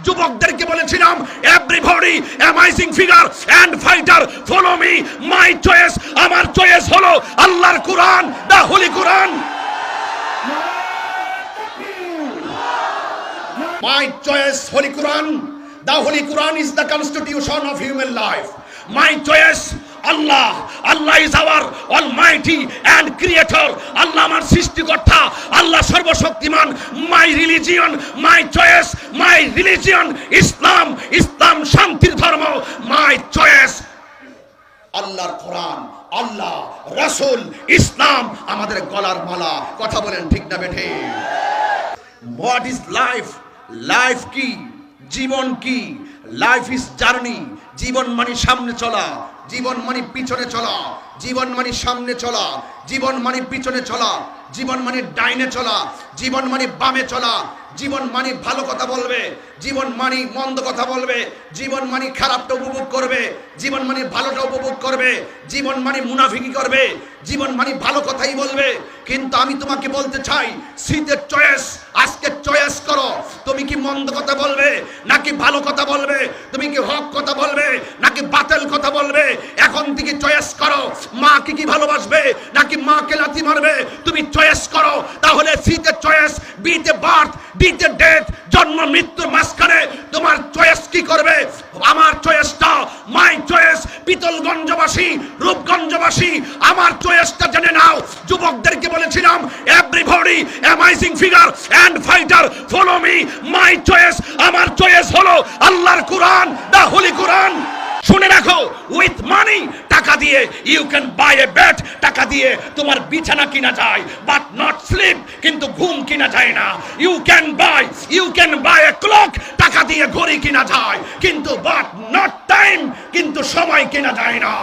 যুবকদেরকে বলেছিলাম everybody amazing figure and fighter follow me, my choice, আমার চয়েস হলো আল্লাহর কোরআন, দা হোলি কোরআন। My choice, Holy Quran. The Holy Quran is the constitution of human life. My choice, Allah. Allah is our Almighty and Creator. Allah আমার সৃষ্টিকর্তা, আল্লাহ সর্বশক্তিমান। My religion, my choice, my religion, Islam. ইসলাম শান্তির ধর্ম। My choice, আল্লাহর কোরআন, আল্লাহ, রাসূল, ইসলাম আমাদের গলার মালা। কথা বলেন ঠিক না বেঠে? What is life? লাইফ কি? জীবন কি? Life is journey. জীবন মানে সামনে চলা, জীবন মানে পিছনে চলা, জীবন মানে সামনে চলা, জীবন মানে পিছনে চলা, জীবন মানে ডাইনে চলা, জীবন মানে বামে চলা, জীবন মানে ভালো কথা বলবে, জীবন মানে মন্দ কথা বলবে, জীবন মানে খারাপটা উপভোগ করবে, জীবন মানে ভালোটা উপভোগ করবে, জীবন মানে মুনাফিকি করবে, জীবন মানে ভালো কথাই বলবে। কিন্তু আমি তোমাকে বলতে চাই, শীতের চয়েস, আজকে চয়েস করো। তুমি কি মন্দ কথা বলবে নাকি ভালো কথা বলবে? তুমি কি হক কথা বলবে নাকি বাতিল কথা বলবে? এখন থেকে চয়েস করো। মাকে কি ভালোবাসবে নাকি মাকে লাথি মারবে? তুমি চয়েস করো। তাহলে শীতের চয়েস, বিতে বার্থ, ডিতে ডেথ, জন্ম মৃত্যুর মাঝখানে তোমার চয়েস কি করবে? আমার চয়েসটা, মাই চয়েস, পিতলগঞ্জবাসী, রূপগঞ্জবাসী, আমার চয়েসটা জেনে নাও। যুবকদেরকে বলেছিলাম everybody amazing figure and fighter follow me, my choice, আমার চয়েস হলো আল্লাহর কোরআন, দা হোলি কোরআন। শুনে রাখো, উইথ মানি, টাকা দিয়ে you can buy a bed, টাকা দিয়ে তোমার বিছানা কিনা যায়, বাট নট স্লিপ, কিন্তু ঘুম কিনা যায় না। You can buy a clock, টাকা দিয়ে ঘড়ি কিনা যায়, কিন্তু বাট নট টাইম, কিন্তু সময় কিনা যায় না।